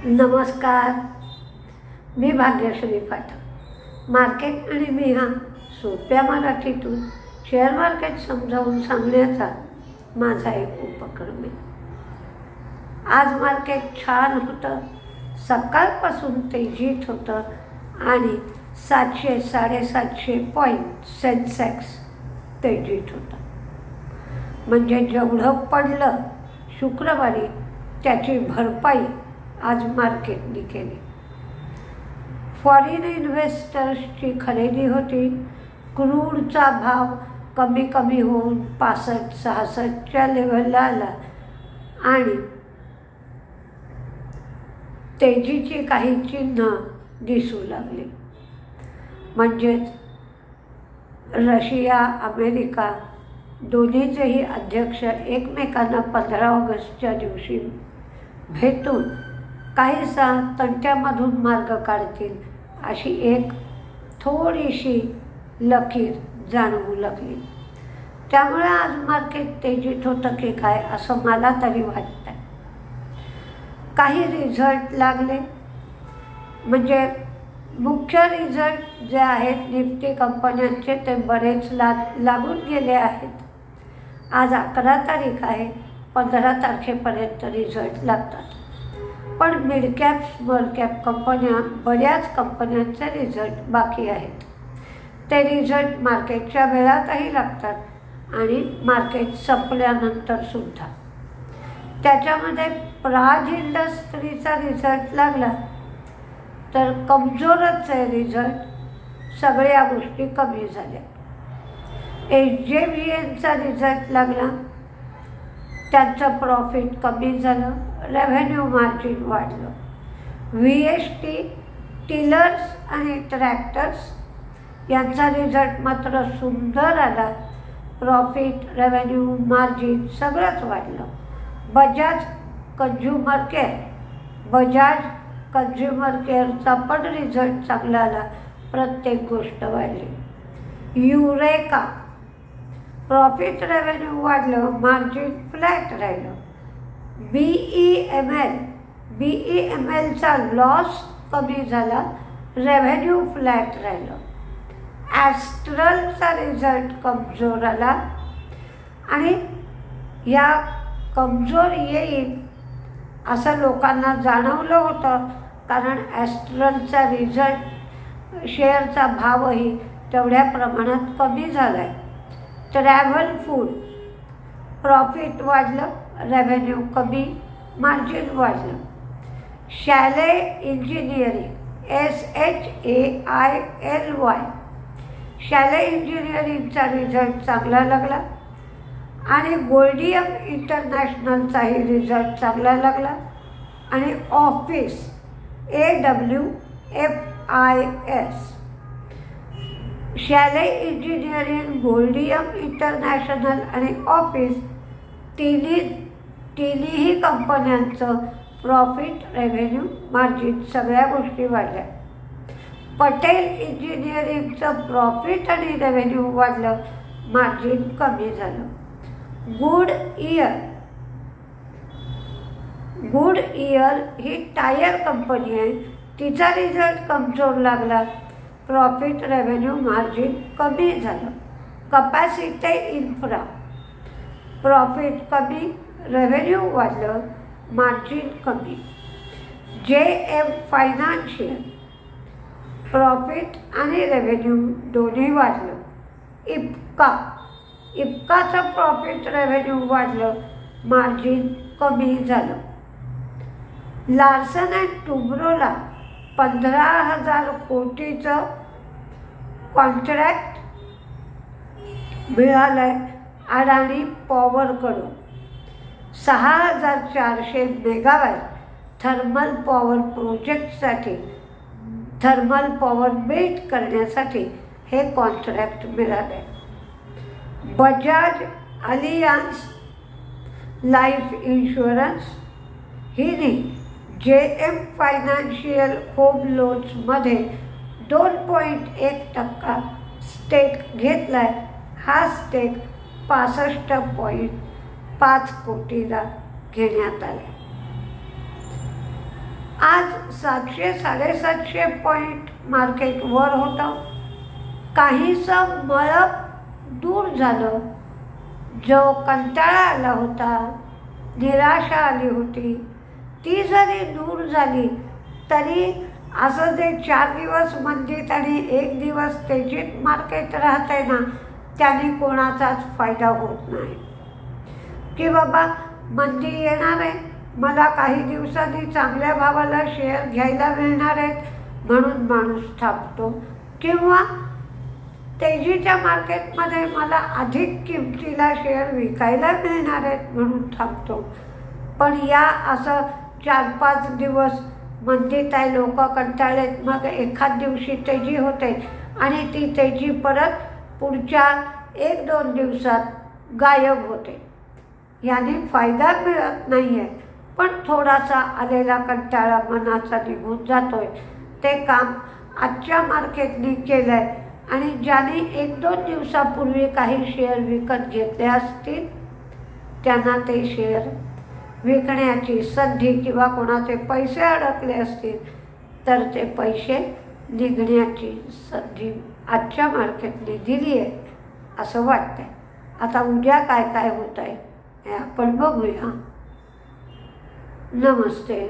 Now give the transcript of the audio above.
नमस्कार, मी भाग्यश्री पाठक. मार्केट आणि मी हा सोप्या मराठीतून शेअर मार्केट समजावून सांगण्याचा माझा एक उपक्रम आहे. आज मार्केट छान होतं, सकाळपासून तेजीत होतं आणि 700-750 पॉईंट सेन्सेक्स तेजीत होता. म्हणजे जेवढं पडलं शुक्रवारी त्याची भरपाई आज मार्केटने केली. फॉरेन इन्व्हेस्टर्सची खरेदी होती. क्रूडचा भाव कमी होऊन 65-66च्या लेवलला आला आणि तेजीची काही चिन्ह दिसू लागली. म्हणजेच रशिया, अमेरिका दोन्हीचेही अध्यक्ष एकमेकांना 15 ऑगस्टच्या दिवशी भेटून काहीसा तंट्यामधून मार्ग काढतील अशी एक थोडीशी लकीर जाणवू लागली. त्यामुळे आज मार्केट तेजीत होतं की काय असं मला तरी वाटतं. काही रिझल्ट लागले, म्हणजे मुख्य रिझल्ट जे आहेत निफ्टी कंपन्यांचे ते बरेच लागून गेले आहेत. आज 11 तारीख आहे, 15 तारखेपर्यंत रिझल्ट लागतात. पण मिड कॅप स्मॉल कॅप कंपन्या, बऱ्याच कंपन्यांचे रिझल्ट बाकी आहेत. ते रिझल्ट मार्केटच्या वेळातही लागतात आणि मार्केट संपल्यानंतरसुद्धा. त्याच्यामध्ये प्राज इंडस्ट्रीचा रिझल्ट लागला तर कमजोरच आहे रिझल्ट, सगळ्या गोष्टी कमी झाल्या. SJVNचा रिझल्ट लागला, त्यांचं प्रॉफिट कमी झालं, रेव्हेन्यू मार्जिन वाढलं. VST टिलर्स आणि ट्रॅक्टर्स यांचा रिझल्ट मात्र सुंदर आला, प्रॉफिट, रेव्हेन्यू, मार्जिन सगळंच वाढलं. बजाज कन्झ्युमर केअरचा पण रिझल्ट चांगला आला, प्रत्येक गोष्ट वाढली. युरेका प्रॉफिट, रेव्हेन्यू वाढलं, मार्जिन फ्लॅट राहिलं. BEMLचा लॉस कमी झाला, रेव्हेन्यू फ्लॅट राहिलं. ॲस्ट्रलचा रिझल्ट कमजोर आला आणि या कमजोर येईल असं लोकांना जाणवलं होतं, कारण ॲस्ट्रलचा रिझल्ट शेअरचा भावही तेवढ्या प्रमाणात कमी झाला आहे. ट्रॅव्हल फूड प्रॉफिट वाढलं, रेव्हेन्यू कमी, मार्जिन वाढलं. शॅले इंजिनिअरिंग SHAILY शॅले इंजिनिअरिंगचा रिझल्ट चांगला लागला आणि गोल्डियम इंटरनॅशनलचाही रिझल्ट चांगला लागला. आणि Awfis AWFIS Shaily engineering, Goldiam international आणि ऑफिस तिन्ही कंपन्यांचं प्रॉफिट, रेव्हेन्यू, मार्जिन सगळ्या गोष्टी वाढल्या. पटेल इंजिनिअरिंगचं प्रॉफिट आणि रेव्हेन्यू वाढलं, मार्जिन कमी झालं. गुड इयर ही टायर कंपनी आहे, तिचा रिझल्ट कमजोर लागला, प्रॉफिट, रेव्हेन्यू, मार्जिन कमी झालं. कपॅसिटी इन्फ्रा प्रॉफिट कमी, रेव्हेन्यू वाढलं, मार्जिन कमी. JM फायनान्शियल प्रॉफिट आणि रेव्हेन्यू दोन्ही वाढलं. इप्काचं प्रॉफिट, रेव्हेन्यू वाढलं, मार्जिन कमी झालं. लार्सन अँड टुब्रोला 15,000 कोटीचं कॉन्ट्रॅक्ट मिळालं आहे अडाणी पॉवरकडून. 6,400 मेगावॅट थर्मल पॉवर प्रोजेक्टसाठी, थर्मल पॉवर बिल्ड करण्यासाठी हे कॉन्ट्रॅक्ट मिळाले. बजाज अलियान्स लाईफ इन्शुरन्स हिने JM फायनान्शियल होम लोन्समध्ये 2.1% स्टेक घेतला आहे. हा स्टेक 65.5 कोटीला घेण्यात आला. आज 700-750 पॉईंट मार्केट वर होतं. काहीसं मळप दूर झालं. जो कंटाळा आला होता, निराशा आली होती, ती जरी दूर झाली तरी असं जे 4 दिवस मंदीत आणि 1 दिवस तेजीत मार्केट राहतंय ना, त्याने कोणाचाच फायदा होत नाही. की बाबा मंदी येणार आहे, मला काही दिवसांनी चांगल्या भावाला शेअर घ्यायला मिळणार आहेत म्हणून माणूस थांबतो, किंवा तेजीच्या मार्केटमध्ये मला अधिक किमतीला शेअर विकायला मिळणार आहेत म्हणून थांबतो. पण या असं 4-5 दिवस मंदीत आहे, लोक कंटाळलेत, मग एखाद दिवशी तेजी होते आणि ती तेजी परत पुढच्या 1-2 दिवसात गायब होते. याने फायदा मिळत नाही आहे, पण थोडासा आलेला कंटाळा मनाचा निघून जातोय. ते काम आजच्या मार्केटने केलं आहे. आणि ज्याने 1-2 दिवसापूर्वी काही शेअर विकत घेतले असतील त्यांना ते शेअर विकण्याची संधी, किंवा कोणाचे पैसे अडकले असतील तर ते पैसे निघण्याची संधी आजच्या मार्केटने दिली आहे असं वाटतंय. आता उद्या काय काय होत आहे हे आपण बघूया. नमस्ते.